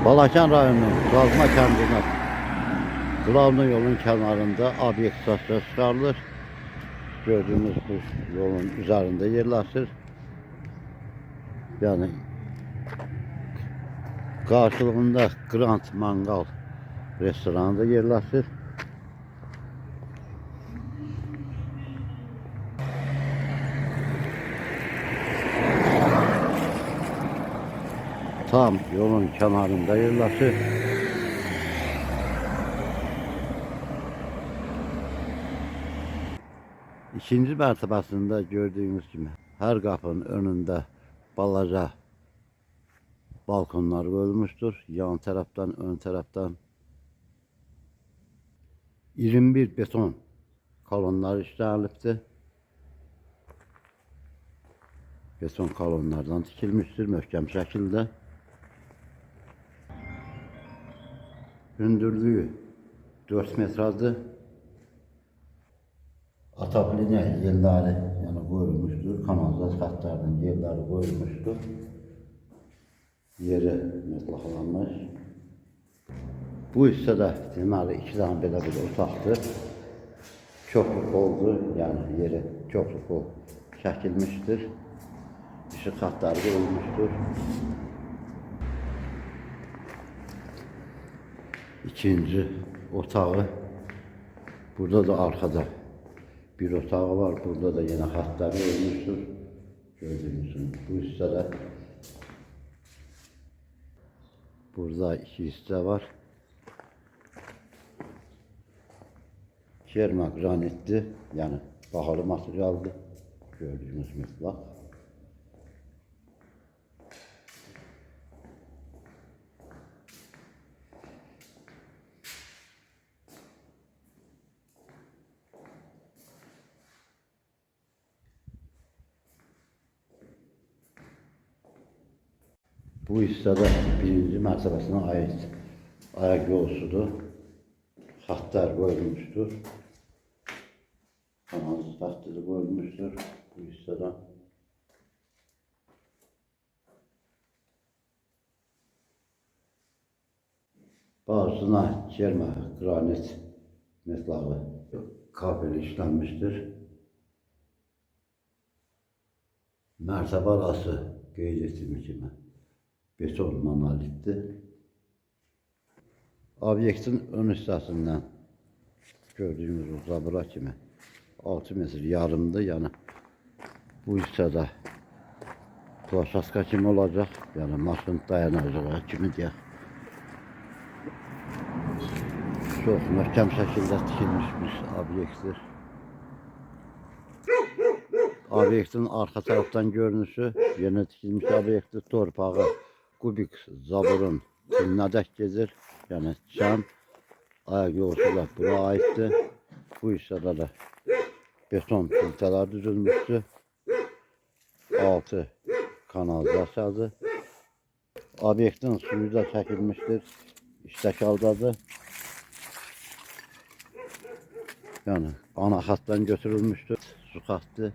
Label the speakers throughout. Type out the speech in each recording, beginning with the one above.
Speaker 1: Balakan rayonunun Qazma kəndinə Qılavlı yolun kenarında obyekt stasiyası çıxarılır. Gördüğünüz bu yolun üzerinde yerleşir. Yani karşılığında Grand Mangal restoranında yerleşir. Tam yolun kenarında yerleşir. İkinci mərtəbəsində gördüğünüz gibi her kapının önünde balaca balkonlar koyulmuştur. Yan taraftan, ön taraftan 21 beton kolonlar işlənilibdir. Beton kolonlardan tikilmiştir möhkəm şəkildə. Hündürlüğü 4 metrədir. Ataplinə yerləri yəni qoyulmuşdur. Kanalizasiya xətlərinin yerləri qoyulmuşdur. Yeri metlaqlanmış. Bu hissədə deməli 2 dənə belə bir otaqdır. Çoxluq oldu, yəni yeri çoxluq çəkilmişdir. İşıq xətləri qoyulmuşdur. İkinci otağı. Burada da arkada bir otağı var. Burada da yine xətləri qoyulmuşdur. Gördüğünüz gibi bu hissədə. Burada 2 hissə var. Kerma granitli, yani bahalı materialdır. Gördüğünüz metlaq. Bu hissədə birinci mərtəbəsinə ait ayaq yolusudur. Xətlər qoyulmuşdur. Kanalizasiya xətti qoyulmuşdur bu hissədə. Bazısına kerma granit metlağı kabel işlənmişdir. Mərtəbə arası qeyd etdiyim kimi beton monolitdir. Obyektin ön hissəsindən gördüğünüz uzabura kimi 6 metr yarımdır. Yani bu hissədə plaşaska kimi olacaq. Yani maşın dayanacağı kimi deyək. Çox möhkəm şəkildə tikilmiş bir obyektdir. Obyektin arka taraftan görünüşü yeni tikilmiş obyektir. Torpağı kubik zaburun tümünədək gezir. Yani çam ayak yolusu da buna aittir. Bu hissədə də beton filtreler düzülmüşdür. Altı kanalizasiyadır. Obyektin suyu da çəkilmişdir. İştəkaldadır. Yani ana xətdən götürülmüşdür. Su xətti.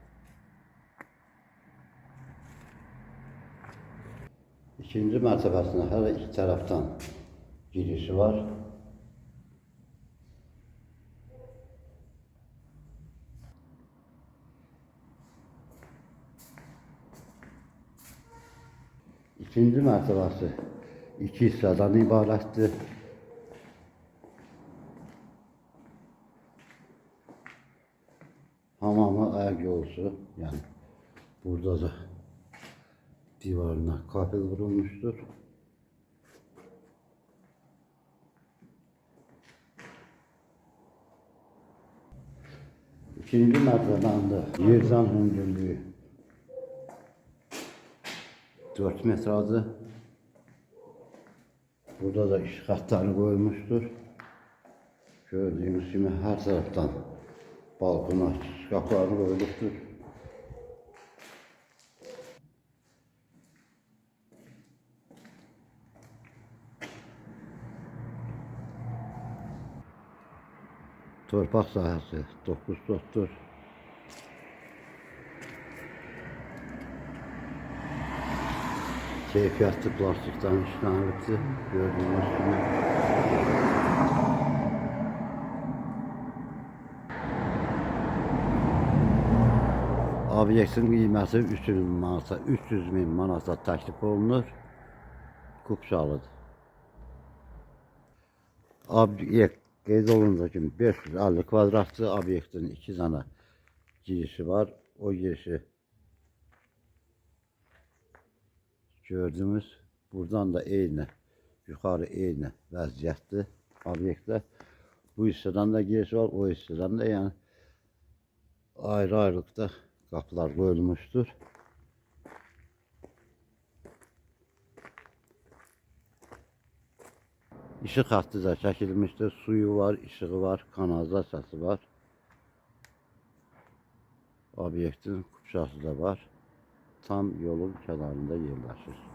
Speaker 1: İkinci mərtəbəsinə hər iki tərəfdən girişi var. İkinci mərtəbəsi 2 hissədən ibarətdir. Hamamı ayak yolusu, yani burada da divarına kabel vurulmuştur. İkinci mərtəbəndə yerdən hündürlüyü 4 metrədir. Burada da işıq xətləri qoyulmuşdur. Gördüğünüz gibi her taraftan balkona şkaflarını koyduktur. Torpaq sahəsi 9 sotdur. Keyfiyatlı plastikten işlenmişti. Gördüğünüz gibi. Obyektin qiyməti 300 min manata, 300 min manata təklif olunur. Kupçalıdır. Obyekt qeyd olunduğu kimi 550 kvadratlı obyektin 2 dənə girişi var. O girişi gördüğümüz, buradan da eyni, yukarı eyni vəziyyətdir obyektdə. Bu hissədən də giriş var, o hissədən də, yəni ayrı-ayrılıqda qapılar qoyulmuşdur. İşıq hattı da çəkilmişdir. Suyu var, işığı var, kanalizasiyası var. Obyektin kupçası da var. Tam yolun kənarında yerləşir.